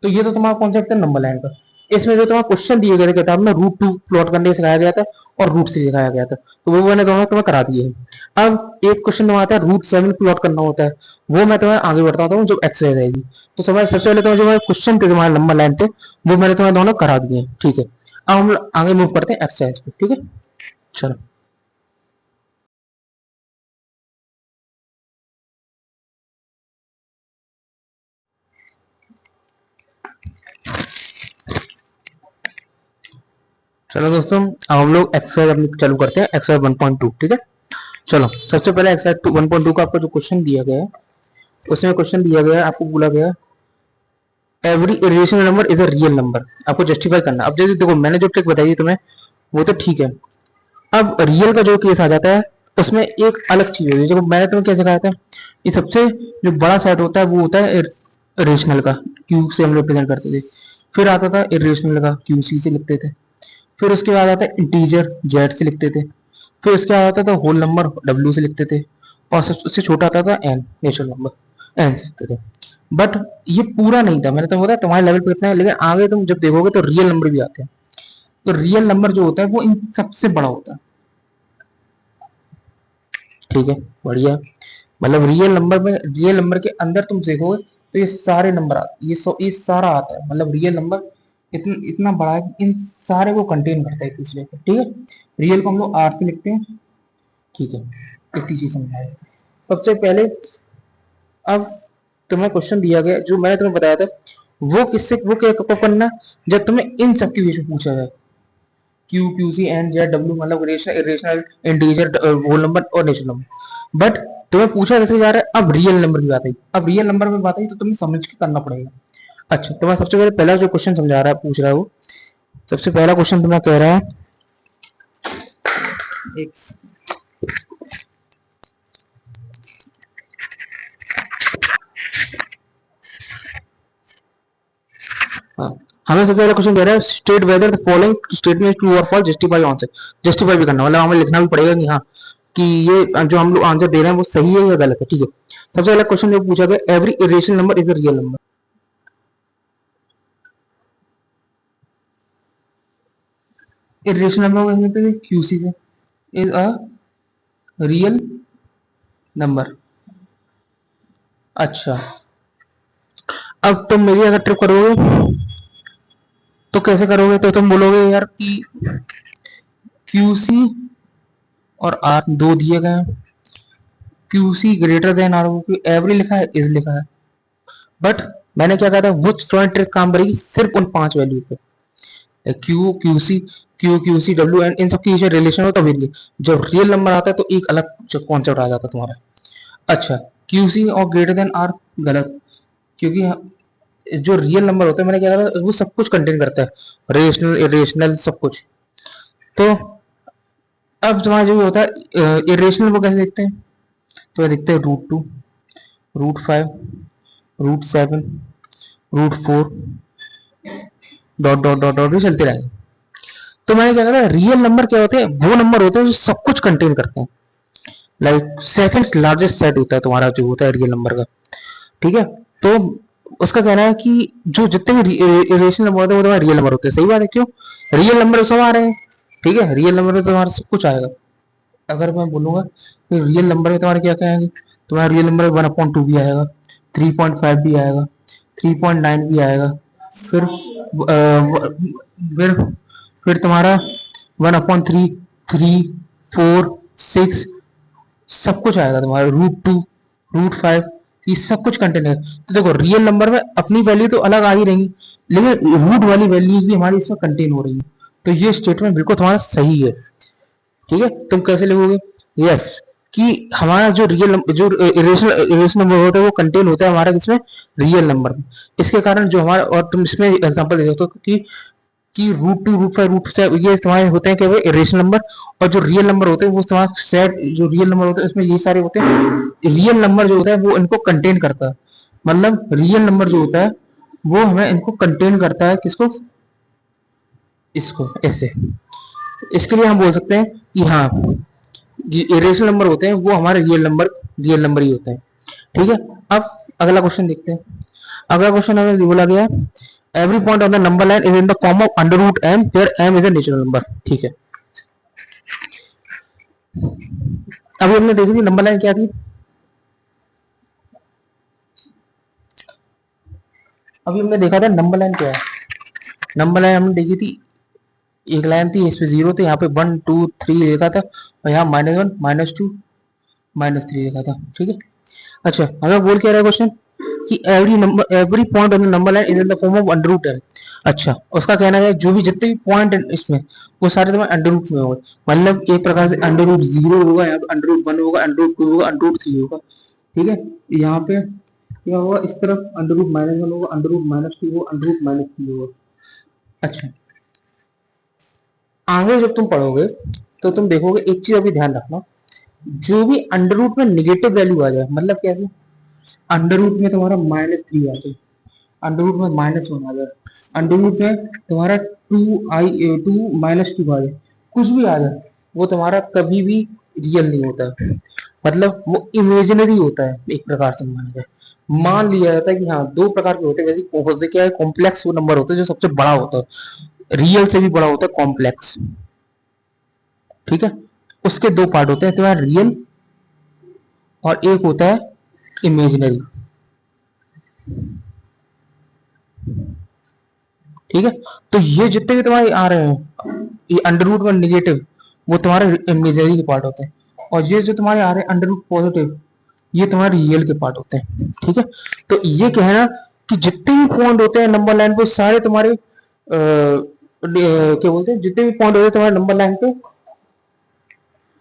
तो ये तो तुम्हारा कॉन्सेप्ट है नंबर लाइन का। इसमें जो तुम्हारा क्वेश्चन दिए गए थे किताब में रूट 2 प्लॉट करने सिखाया गया था और रूट 3 सिखाया गया था, तो वो मैंने दोनों तुम्हें करा दिए हैं। अब एक क्वेश्चन आता है रूट 7 प्लॉट करना होता है, वो मैं तुम्हें आगे बताता हूँ जब एक्सरसाइज आएगी। तो तुम्हारे सबसे पहले तुम्हें जो क्वेश्चन थे तुम्हारे नंबर लाइन थे वो मैंने तुम्हें दोनों करा दिए हैं, ठीक है। अब हम आगे मूव करते हैं एक्सरसाइज पे, ठीक है। चलो चलो दोस्तों, अब हम लोग एक्सरसाइज अपनी चालू करते हैं, एक्सरसाइज 1.2, ठीक है। चलो सबसे पहले एक्सरसाइज 1.2 का आपको जो क्वेश्चन दिया गया है, उसमें क्वेश्चन दिया गया है, आपको बोला गया every irrational number is a real number, आपको जस्टिफाई करना। अब जैसे देखो मैंने जो ट्रिक बताई थी तुम्हें वो तो ठीक है, अब रियल का जो केस आ जाता है उसमें एक अलग चीज होती है। जो मैंने तुम्हें क्या सिखाया था, ये सबसे जो बड़ा सेट होता है वो होता है रेशनल का, क्यू से हम रिप्रेजेंट करते थे। फिर आता था इरेशनल का, क्यू सी से लिखते थे। फिर उसके बाद आता है इंटीजर, जेड से लिखते थे। फिर उसके बाद आता था होल नंबर, डब्ल्यू से लिखते थे। और सबसे छोटा आता था एन, नेचुरल नंबर, एन से लिखते थे। बट ये पूरा नहीं था, मैंने तो बताया तुम्हारे लेवल पे कितना है, लेकिन आगे तुम जब देखोगे तो रियल नंबर भी आते हैं। तो रियल नंबर जो होता है वो इन सबसे बड़ा होता है, ठीक है, बढ़िया। मतलब रियल नंबर के अंदर तुम देखोगे तो ये सारे नंबर आते, ये सारा आता है। मतलब रियल नंबर इतना इतना बड़ा है कि इन सारे को कंटेन करता है एक दूसरे को, ठीक है। रियल को हम लोग आर से लिखते हैं, ठीक है। इतनी चीज समझाए सबसे पहले। अब तुम्हें क्वेश्चन दिया गया जो मैंने तुम्हें बताया था, वो क्या कब करना, जब तुम्हें इन सब के बीच में पूछा जाए, Q, Q C, N, Z, W, मतलब rational, irrational, integer, whole number और नेचुरल नंबर। बट तुम्हें पूछा कैसे जा रहा है, अब रियल नंबर की बात आई, अब रियल नंबर में बात आई तो तुम्हें समझ के करना पड़ेगा। अच्छा तुम्हें सबसे पहले पहला जो क्वेश्चन समझा रहा है, पूछ रहा है वो, सबसे पहला क्वेश्चन तुम्हें कह रहा है एक, हाँ, हमें सबसे पहला क्वेश्चन कह रहा है state whether the following statement true और फॉल्स, जस्टिफाई आंसर। जस्टिफाई भी करना मतलब हमें लिखना भी पड़ेगा कि हाँ कि ये जो हम लोग आंसर दे रहे हैं वो सही है या गलत है। ठीक है, सबसे पहला क्वेश्चन जो पूछा गया, every irrational number is a real number. Irrational number QC से इज अ रियल नंबर। अच्छा, अब तुम मेरी अगर ट्रिप करोगे तो कैसे करोगे, तो तुम बोलोगे यार कि क्यूसी और आर दो दिए गए हैं, क्यूसी ग्रेटर देन आर, एवरी लिखा है, इज लिखा है, बट मैंने क्या कहा था, वो थोड़ा ट्रिक काम करेगी सिर्फ उन 5 वैल्यू पे, Q QC, Q QC W N, इन सब की रिलेशन हो तभी नहीं। जब रियल नंबर आता है तो एक अलग कॉन्सेप्ट आ जाता है तुम्हारा। अच्छा, क्यूसी और ग्रेटर देन आर गलत, क्योंकि जो रियल नंबर होता है, मैंने क्या कहा वो सब कुछ कंटेन करता है, रेशनल इरेशनल सब कुछ। तो अब तुम्हारा जो भी होता है इरेशनल, वो कैसे देखते हैं, तो ये देखते हैं √2, √5, √7, √4, डॉट डॉट डॉट डॉट भी चलते रहेंगे। तो मैंने क्या कहा, रियल नंबर क्या होते हैं, वो नंबर होते हैं जो सब कुछ कंटेन करते हैं, लाइक सेकंड लार्जेस्ट सेट होता है तुम्हारा जो होता है रियल नंबर का। ठीक है, तो उसका कहना है कि जो जितने भी इरेशनल नंबर होते हैं वो तुम्हारे रियल नंबर होते हैं। सही बात है, क्यों, रियल नंबर सब आ रहे हैं। ठीक है, रियल नंबर में तुम्हारा सब कुछ आएगा। अगर मैं बोलूंगा कि रियल नंबर में तुम्हारे क्या क्या आएंगे, तुम्हारा रियल नंबर 1/2 भी आएगा, 3.5 भी आएगा, 3.9 भी आएगा, फिर फिर फिर तुम्हारा 1/3, 3, 4, 6 सब कुछ आएगा तुम्हारा, √2, √5, ये सब कुछ कंटेंट है। तो देखो रियल नंबर में अपनी वैल्यू तो अलग आ ही रहेंगी, लेकिन रूट वाली वैल्यूज भी हमारी इसमें कंटेन हो रही है। तो ये स्टेटमेंट बिल्कुल तुम्हारा सही है। ठीक है, तुम कैसे लिखोगे, यस, कि हमारा जो जो इरेशनल नंबर होता है वो कंटेन होता है हमारा किसमें, रियल नंबर में। इसके कारण जो हमारा, और तुम इसमें एग्जांपल दे सकते हो कि √2, √5, √7 ये तुम्हारे होते हैं क्या, इरेशनल नंबर। और जो रियल नंबर होते हैं वो तुम्हारा सेट, जो रियल नंबर होते हैं उसमें ये सारे होते हैं। रियल नंबर जो होता है वो इनको कंटेन करता है, मतलब रियल नंबर जो होता है वो हमें इनको कंटेन करता है, किसको, इसको, ऐसे। इसके लिए हम बोल सकते हैं कि हाँ, इरेशनल नंबर होते हैं वो हमारे रियल नंबर ही होते हैं। ठीक है, अब अगला क्वेश्चन देखते हैं। अगला क्वेश्चन हमें बोला गया है, every point on the number line is in the form of √m where m is a natural number. ठीक है, अभी हमने देखी थी नंबर लाइन क्या थी, अभी हमने देखा था नंबर लाइन क्या है। नंबर लाइन हमने देखी थी, एक लाइन थी, इस पे 0 थे, यहाँ पे 1 2 3 लिखा था, और यहाँ -1 -2 -3 लिखा था। ठीक है, अच्छा हमें बोल क्या रहा है क्वेश्चन, कि every point on the number line is in the form of √m। अच्छा, उसका कहना है जो भी जितने भी पॉइंट इसमें वो सारे तुम्हारे अंडर रूट में होंगे, मतलब एक प्रकार से √0 होगा, यहाँ पे √1 होगा, √2 होगा, √3 होगा। ठीक है, यहाँ पे क्या होगा, इस तरफ √-1 होगा, √-2 होगा, √-3 होगा। अच्छा, आगे जब तुम पढ़ोगे तो तुम देखोगे एक चीज अभी ध्यान रखना, जो भी अंडर रूट में निगेटिव वैल्यू आ जाए, मतलब कैसे, अंडर रूट में तुम्हारा -3 आ जाए, अंडर रूट में -1 आ जाए, अंडर रूट में तुम्हारा 2 -2 आ जाए, कुछ भी आ जाए, वो तुम्हारा कभी भी रियल नहीं होता है, मतलब वो इमेजिनरी होता है एक प्रकार से। मान लिया जाता है कि हाँ दो प्रकार के होते हैं, वैसे होते क्या है, कॉम्प्लेक्स वो नंबर होता है जो सबसे बड़ा होता है, रियल से भी बड़ा होता है कॉम्प्लेक्स। ठीक है, उसके दो पार्ट होते हैं, तुम्हारा रियल और एक होता है इमेजिनरी। ठीक है, तो ये जितने भी तुम्हारे आ रहे हैं, ये अंडर रूट में निगेटिव, वो तुम्हारे इमेजिनरी के पार्ट होते हैं, और ये जो तुम्हारे आ रहे हैं अंडर रूट पॉजिटिव, ये तुम्हारे रियल के पार्ट होते हैं। ठीक है, तो ये कहना कि जितने भी पॉइंट होते हैं नंबर लाइन पे सारे तुम्हारे क्या बोलते हैं, जितने भी पॉइंट होते हैं तुम्हारे नंबर लाइन पे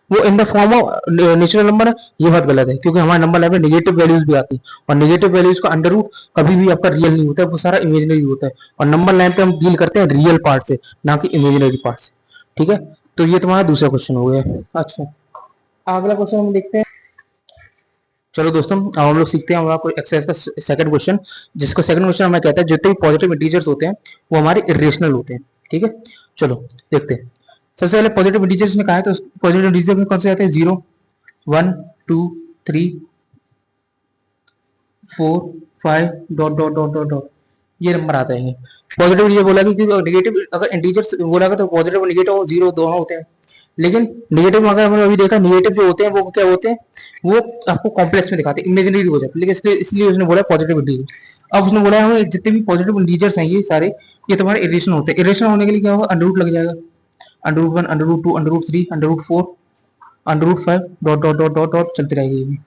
वो इन the form of natural number है, ये बात गलत है, क्योंकि हमारे नंबर लाइन में नेगेटिव वैल्यूज भी आती है, और नेगेटिव वैल्यूज का अंडर रूट कभी भी आपका रियल नहीं होता है, वो सारा इमेजिनरी होता है, और नंबर लाइन पे हम डील करते हैं रियल पार्ट से, ना कि इमेजिनरी पार्ट से। ठीक है, तो ये तुम्हारा दूसरा क्वेश्चन हो गया। अच्छा, अगला क्वेश्चन हम देखते हैं। चलो दोस्तों, अब हम लोग सीखते हैं हमारा कोई एक्सरसाइज का सेकंड क्वेश्चन, जिसको सेकंड क्वेश्चन हमें कहता है जितने भी पॉजिटिव इंटीजर्स होते हैं वो हमारे इरेशनल होते हैं। ठीक है, चलो देखते हैं। सबसे पहले पॉजिटिव इंटीजर्स में कहा है, तो पॉजिटिव इंटीजर में कौन से आते हैं, 0, 1 2 3 4 5 dot dot dot dot dot ये नंबर आता है। पॉजिटिव ये बोला कि नेगेटिव अगर इंटीजर्स बोला तो पॉजिटिव और नेगेटिव जीरो दोनों होते हैं, लेकिन नेगेटिव में अगर हमने अभी देखा नेगेटिव जो होते हैं वो क्या होते हैं, वो आपको कॉम्प्लेक्स में दिखाते हैं, इमेजिनरी हो जाते हैं, लेकिन इसलिए उसने बोला पॉजिटिव इंटीजर। अब उसने बोला हमें जितने भी पॉजिटिव इंटीजर्स हैं ये सारे ये तुम्हारे इरेशनल होते हैं। इरेशनल होने के लिए क्या होगा, अंडर रूट लग जाएगा, under root 1 under root 2 under root 3 under root 4 under root 5 dot dot dot dot dot चलती रहेगी।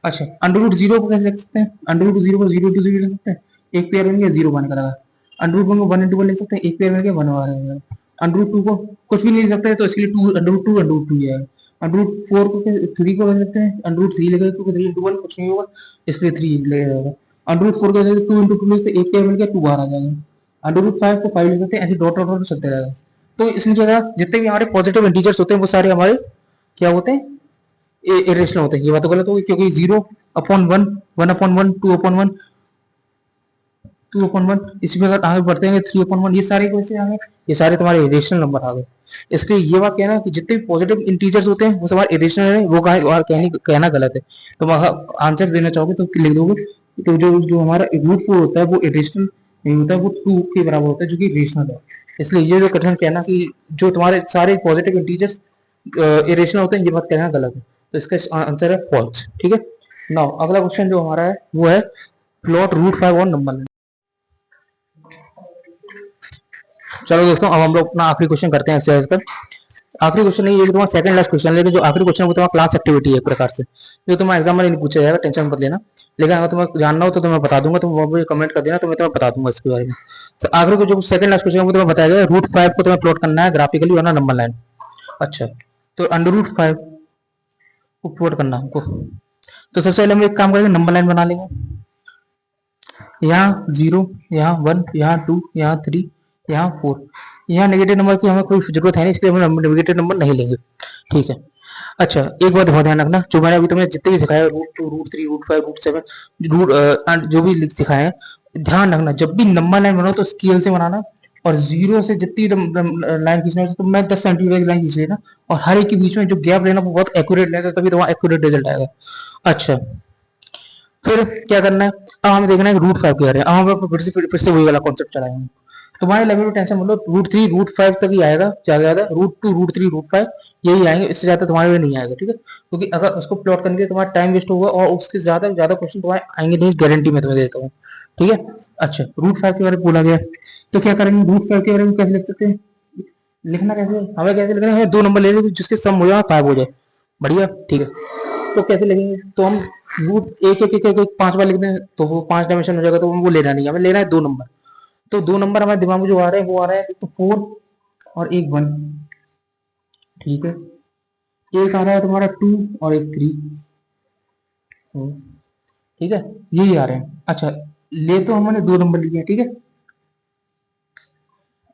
अच्छा अंडर रूट जीरो को कैसे लिख सकते हैं, अंडर रूट जीरो को जीरो टू जीरो लिख सकते हैं, एक पेयर बन गया जीरो वन करेगा। अंडर रूट वन को वन इंटू वन लिख सकते हैं, एक पेयर बन गया वन आ रहेगा। अंडर रूट टू को कुछ भी नहीं लिख सकते तो इसके लिए टू अंडर रूट टू है। अंडर रूट फोर को थ्री को लिख सकते हैं, अंडर रूट थ्री लगेगा टू थ्री इंटू वन कुछ नहीं होगा, इसके लिए थ्री लगेगा। अंडर रूट फोर को टू इंटू टू लिख सकते एक पेयर बन गया टू बाहर आ जाएगा। अंडर रूट फाइव को फाइव लिख सकते हैं, ऐसे डॉट डॉट डॉट चलते रहेगा। तो इसमें क्या जितने भी हमारे पॉजिटिव इंटीजर्स होते हैं वो सारे हमारे क्या होते हैं, इरेशनल होते हैं। ये बात तो गलत होगी क्योंकि zero upon one, one upon one, two upon one, two upon one, इसी में अगर आगे बढ़ते हैं थ्री अपॉन वन, ये सारे कैसे आ गए, ये सारे तुम्हारे इरेशनल नंबर आ गए। इसलिए ये बात कहना कि जितने भी पॉजिटिव इंटीजर्स होते हैं वो हमारे इरेशनल है, वो कहना गलत है। तुम अगर आंसर देना चाहोगे तो लिख दोगे तो जो जो हमारा रूट फोर होता है वो इरेशनल नहीं होता, वो टू के बराबर होता है जो कि इरेशनल है। इसलिए ये जो कथन कहना कि जो तुम्हारे सारे पॉजिटिव इंटीजर्स इरेशनल होते हैं, ये बात कहना गलत है। तो इसका आंसर है फॉल्स। ठीक है, नाउ अगला क्वेश्चन जो हमारा है वो है plot root five on number line. चलो दोस्तों अब हम लोग अपना आखिरी क्वेश्चन करते हैं एक्सरसाइज का। आखिरी क्वेश्चन नहीं, ये तुम्हारा सेकंड लास्ट क्वेश्चन, लेकिन जो आखिरी क्वेश्चन वो तुम्हारा क्लास एक्टिविटी है एक प्रकार से, जो तुम्हारा एग्जाम में नहीं पूछा जाएगा, टेंशन मत लेना। लेकिन अगर तुम्हें जानना हो तो मैं बता दूंगा, तुम वो कमेंट कर देना तो मैं तुम्हें बता दूंगा इसके बारे में। तो आखिरी को जो सेकंड लास्ट क्वेश्चन है वो तुम्हें बताया जाएगा, रूट फाइव को तुम्हें प्लॉट करना है ग्राफिकली वरना नंबर लाइन। अच्छा तो अंडर रूट फाइव को प्लॉट करना है हमको, तो सबसे पहले हम एक काम करेंगे, नंबर लाइन बना लेंगे। यहाँ जीरो, यहाँ वन, यहाँ टू, यहाँ थ्री, यहाँ फोर। यहाँ नेगेटिव नंबर की हमें कोई जरूरत है नहीं, इसलिए हम नेगेटिव नंबर नहीं लेंगे। ठीक है। अच्छा एक बात बहुत ध्यान रखना, जो मैंने अभी तुम्हें जितने भी सिखाया root two root three root five root seven root जो भी सिखाए हैं, ध्यान रखना जब भी नंबर लाइन बनाओ तो स्केल से बनाना, और जीरो से जितनी लाइन खींचना है तो मैं 10 सेंटीमीटर की लाइन खींच लेना, और हर एक के बीच में जो गैप लेना वो बहुत एक्यूरेट लेना, तभी तुम्हारा एक्यूरेट रिजल्ट आएगा। अच्छा फिर क्या करना है, अब हमें देखना है रूट फाइव क्या है। अब हम फिर से वही वाला कॉन्सेप्ट चलाएंगे। तुम्हारे लेवल में टेंशन मतलब रूट थ्री रूट फाइव तक ही आएगा ज्यादा ज्यादा, root two root three root five यही आएंगे, इससे ज्यादा तुम्हारे में नहीं आएगा। ठीक है, क्योंकि अगर उसको प्लॉट करने के लिए तुम्हारा टाइम वेस्ट होगा और उसके ज्यादा ज्यादा क्वेश्चन तुम्हारे आएंगे नहीं, गारंटी मैं तुम्हें देता हूँ। ठीक है। अच्छा रूट फाइव के बारे में बोला गया, तो क्या करेंगे, रूट फाइव के बारे में कैसे लिख सकते हैं, लिखना कैसे, हमें कैसे लिखना है, हमें दो नंबर ले लेंगे जिसके सम हो जाए फाइव हो जाए, बढ़िया। ठीक है, तो कैसे लिखेंगे, तो हम रूट एक एक एक एक, एक पांच बार लिखते हैं तो वो पांच डायमेंशन हो जाएगा, तो वो लेना नहीं, हमें लेना है दो नंबर। तो दो नंबर हमारे दिमाग में जो आ रहे हैं वो आ रहा है एक तो फोर और एक वन। ठीक है, एक आ रहा है तुम्हारा टू और एक थ्री। ठीक है, यही आ रहे हैं। अच्छा ले तो हमने दो नंबर लिए, ठीक है।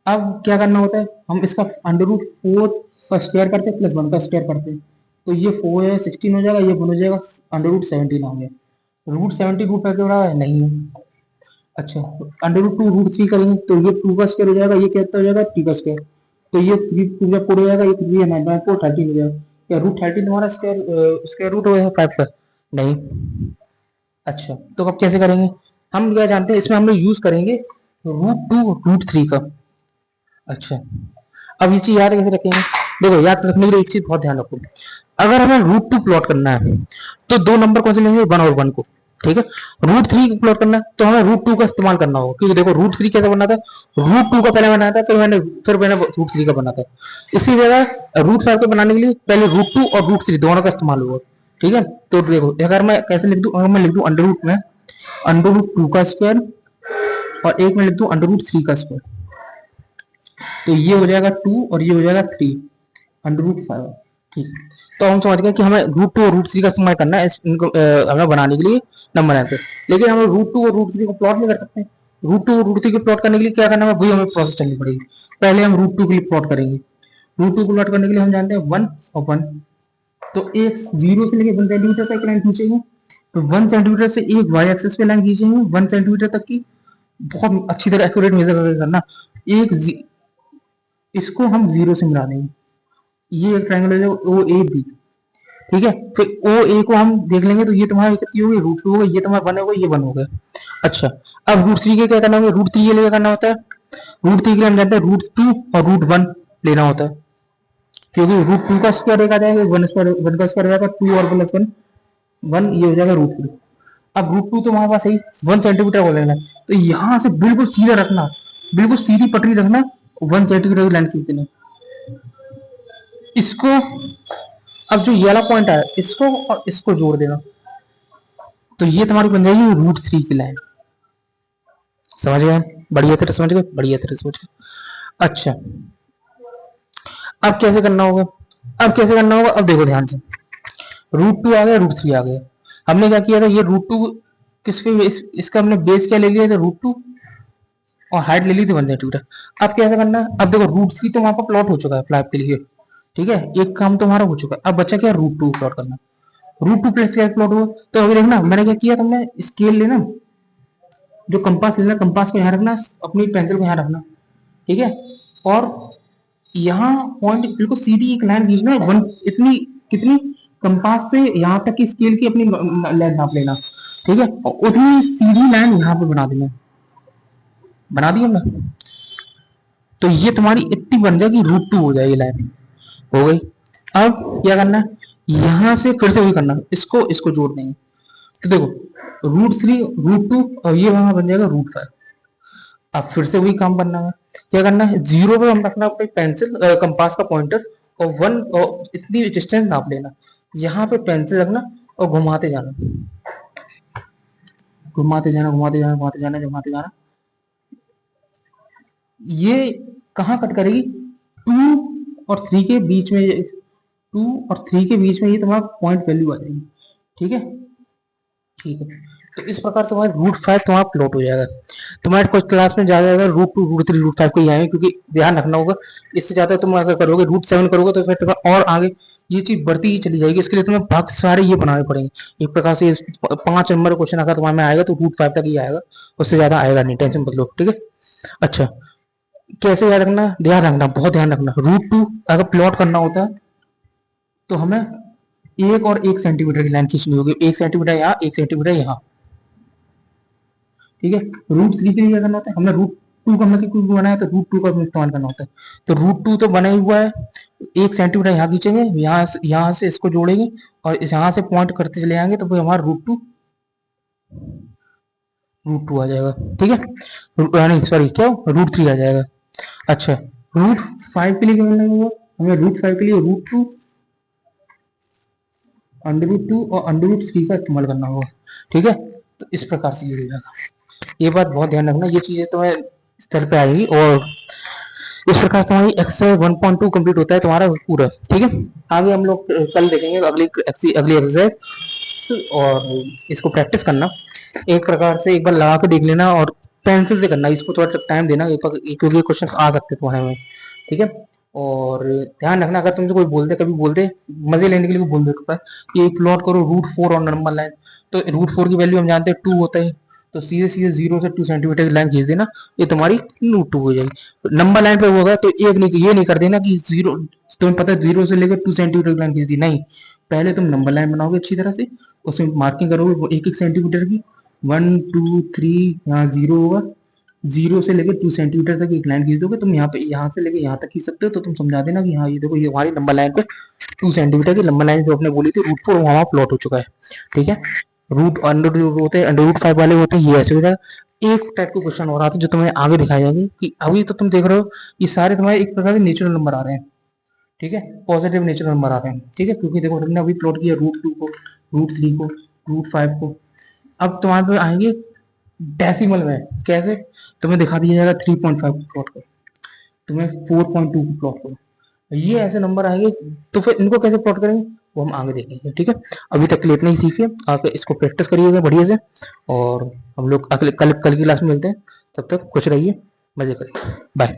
अब क्या करना होता है, हम इसका अंडर रूट फोर का स्क्वायर करते हैं प्लस वन का स्क्वायर करते हैं, तो ये फोर है 16 हो जाएगा, ये वन हो जाएगा अंडर रूट 17 आ गया। रूट 17 रूट फाइव के बराबर है नहीं है। अच्छा under root two root three करेंगे तो ये टू का स्क्वायर हो जाएगा, ये क्या हो जाएगा थ्री का स्क्वायर, तो ये थ्री टू का फोर हो जाएगा, ये थ्री है नाइन फोर 13 हो जाएगा। क्या रूट 13 तुम्हारा स्क्वायर रूट हो फाइव का नहीं। अच्छा तो अब कैसे करेंगे, हम क्या जानते हैं इसमें हम लोग यूज करेंगे रूट टू रूट थ्री का। अच्छा अब ये चीज याद कैसे रखेंगे, देखो याद रखने के लिए एक चीज बहुत ध्यान रखो, अगर हमें रूट टू प्लॉट करना है तो दो नंबर कौन से लेंगे, वन और वन को। ठीक है, रूट थ्री को प्लॉट करना है तो हमें रूट टू का इस्तेमाल करना होगा, क्योंकि देखो रूट थ्री कैसे बना था, रूट टू का पहले बनाया था फिर मैंने रूट थ्री का बना था। इसी जगह रूट फाइव को बनाने के लिए पहले रूट टू और रूट थ्री दोनों का इस्तेमाल होगा। ठीक है, तो देखो अगर मैं कैसे लिख दूं, अगर मैं लिख दूं अंडर रूट में अंडर रूट टू का स्क्वायर और एक में लिख दूं अंडर रूट थ्री का स्क्वायर, तो ये हो जाएगा टू और ये हो जाएगा थ्री अंडर रूट फाइव। ठीक, तो हम समझ गए कि हमें रूट टू और रूट थ्री का इस्तेमाल करना है इनको हमें बनाने के लिए नंबर लाइन पे, लेकिन हम रूट टू और रूट थ्री को प्लॉट नहीं कर सकते। रूट टू और रूट थ्री को प्लॉट करने के लिए क्या करना है, वही हमें प्रोसेस चलनी पड़ेगी। पहले हम रूट टू के लिए प्लॉट करेंगे, रूट टू को प्लॉट करने के लिए हम जानते हैं वन और वन, तो एक जीरो से लेकर वन सेंटीमीटर तक लाइन खींचेंगे, तो वन सेंटीमीटर से एक वाई एक्सिस पे लाइन खींचेंगे वन सेंटीमीटर तक की, बहुत अच्छी तरह एक्यूरेट मेजर करना। एक इसको हम जीरो से मिला देंगे, ये एक ट्रायंगल है ओ ए बी, ठीक है, फिर ओ ए को हम देख लेंगे तो ये तुम्हारा कितनी होगी, √2 होगा, ये तुम्हारा 1 होगा, ये 1 हो गया। अच्छा, अब √3 के क्या करना होगा, √3 के लिए करना होता है, √3 के लिए हम जानते हैं √2 और √1 लेना होता है, क्योंकि √2 का स्क्वायर एक आ जाएगा, 1 का स्क्वायर आ जाएगा, 2 और प्लस 1 1, ये हो जाएगा √2। अब √2 तो हमारे पास सही 1 सेंटीमीटर हो लेना, तो यहां से बिल्कुल सीधा रखना, बिल्कुल सीधी पटरी रखना, 1 सेंटीमीटर की लाइन खींच देना। इसको, अब जो ये वाला पॉइंट है इसको और इसको जोड़ देना, तो ये तुम्हारी बन जाएगी √3 की लाइन। समझ गए, बढ़िया तरह समझ गए, बढ़िया तरह समझ गए। अच्छा, अब कैसे करना होगा, अब कैसे करना होगा, अब देखो ध्यान से, √2 आ गया, √3 आ गया, हमने क्या किया था, ये √2 किसके इसका हमने बेस क्या ले लिया था, √2, और हाइट ले ली थी 1 सेंटीमीटर। अब कैसे करना है, अब देखो √3 तो वहां पर प्लॉट हो चुका है फ्लैप के लिए, ठीक है, एक काम तो हमारा हो चुका है, अब बचा क्या, √2 प्लॉट करना। √2 प्लस क्या प्लॉट हुआ, तो अभी देखना मैंने क्या किया, तुमने स्केल लेना, जो कंपास लेना, कंपास को यहाँ रखना, अपनी पेंसिल को यहाँ रखना, ठीक है, और यहाँ पॉइंट बिल्कुल सीधी एक लाइन खींचना है, वन इतनी कितनी, कंपास से यहाँ तक की स्केल की अपनी लेंथ नाप लेना, ठीक है, और उतनी सीधी लाइन यहाँ पे बना देना, बना दी हमने, तो ये तुम्हारी इतनी बन जाएगी, √2 हो जाएगी लाइन, हो गई। अब क्या करना है, यहां से फिर से वही करना, इसको इसको जोड़ देंगे, तो देखो √3 √2 और ये वहां बन जाएगा √5। अब फिर से वही काम करना है, क्या करना है, 0 पे हम रखना अपनी पेंसिल कंपास का पॉइंटर, और 1 और इतनी डिस्टेंस नाप लेना, यहाँ पे पेंसिल रखना और घुमाते जाना, घुमाते जाना, घुमाते जाना, घुमाते जाना, घुमाते जाना, ये कहाँ कट करेगी, 2 और 3 के बीच में, 2 और 3 के बीच में ये तुम्हारा पॉइंट वैल्यू आ जाएगी, ठीक है, ठीक है, तो इस प्रकार से तुम्हारा √5 तुम्हारा प्लॉट हो जाएगा। तुम्हारे कुछ क्लास में ज्यादा √2 √3 √5 को ही आएंगे, क्योंकि ध्यान रखना होगा, इससे ज्यादा तुम अगर करोगे √7 करोगे तो फिर तुम्हें और आगे ये चीज बढ़ती ही चली जाएगी, इसके लिए तुम्हें बहुत सारे ये बनाने पड़ेंगे। एक प्रकार से 5 नंबर क्वेश्चन अगर तुम्हारे में आएगा तो √5 तक ही आएगा, उससे ज्यादा आएगा नहीं, टेंशन मत लो, ठीक है। अच्छा, कैसे याद रखना, ध्यान रखना, बहुत ध्यान रखना, √2 अगर प्लॉट करना होता है तो हमें 1 और 1 सेंटीमीटर की लाइन खींचनी होगी, 1 सेंटीमीटर यहाँ, 1 सेंटीमीटर यहाँ, ठीक है। √3 के लिए क्या करना होता है, हमने √2 का मतलब क्यों बनाया, तो √2 का इस्तेमाल करना होता है, तो √2 तो बना ही हुआ है, 1 सेंटीमीटर यहाँ खींचेंगे, यहाँ से इसको जोड़ेंगे और इस यहाँ से पॉइंट करते चले जाएंगे, तो फिर हमारा √2 आ जाएगा, ठीक है, नहीं सॉरी क्या √3 आ जाएगा। अच्छा, √5 के लिए क्या करना होगा, हमें √5 के लिए √2 √2 और √3 का इस्तेमाल करना होगा, ठीक है, तो इस प्रकार से ये हो जाएगा। ये बात बहुत ध्यान रखना, ये चीजें तुम्हें स्तर पे आएगी, और इस प्रकार से तुम्हारी एक्सरसाइज 1.2 कंप्लीट होता है तुम्हारा पूरा, ठीक है। आगे हम लोग कल देखेंगे अगली एक्सरसाइज, और इसको प्रैक्टिस करना एक प्रकार से, एक बार लगा के देख लेना और पेंसिल से करना, इसको थोड़ा टाइम देना, क्योंकि क्वेश्चन आ सकते हैं तुम्हारे में, ठीक है। और ध्यान रखना, अगर तुमसे कोई बोलते, कभी बोलते मजे लेने के लिए बोल देता है कि प्लॉट करो √4 और नंबर लाइन, तो √4 की वैल्यू हम जानते हैं 2 होता है, तो सीधे सीधे 0 से 2 सेंटीमीटर की लाइन खींच देना, ये तुम्हारी √2 हो जाएगी। नंबर लाइन पे होगा तो एक नहीं, ये नहीं कर देना कि 0, तुम्हें पता है 0 से लेकर 2 सेंटीमीटर की लाइन खींच दी, नहीं, पहले तुम नंबर लाइन बनाओगे अच्छी तरह से, उसमें मार्किंग करोगे वो 1 1 सेंटीमीटर की, 1 2 3, यहाँ 0 होगा, 0 से लेकर 2 सेंटीमीटर तक एक लाइन खींच दोगे तुम, यहाँ पे यहाँ से लेकर यहाँ तक खींच सकते हो, तो तुम समझा देना कि हाँ ये देखो ये हमारी नंबर लाइन पे 2 सेंटीमीटर की नंबर लाइन जो आपने बोली थी √4 वहां प्लॉट हो चुका है, ठीक है। √√5 होते हैं, √5 वाले होते हैं, ये ऐसे हो जाएगा। एक टाइप के क्वेश्चन और आते हैं जो तुम्हें आगे दिखाए जाएंगे, कि अभी तो तुम देख रहे हो ये सारे तुम्हारे एक प्रकार के नेचुरल नंबर आ रहे हैं, ठीक है, पॉजिटिव नेचुरल नंबर आ रहे हैं, ठीक है, क्योंकि देखो तुमने अभी प्लॉट किया √2 को, √3 को, √5 को, अब तुम्हारे पे आएंगे डेसिमल में, कैसे, तुम्हें दिखा दिया जाएगा 3.5 को प्लॉट करो, तुम्हें 4.2 को प्लॉट करो, ये ऐसे नंबर आएंगे, तो फिर इनको कैसे प्लॉट करेंगे वो हम आगे देखेंगे, ठीक है। अभी तक के लिए इतना ही सीखिए, आगे इसको प्रैक्टिस करिएगा बढ़िया से, और हम लोग अगले कल की क्लास में मिलते हैं, तब तक खुश रहिए, मजे करिए, बाय।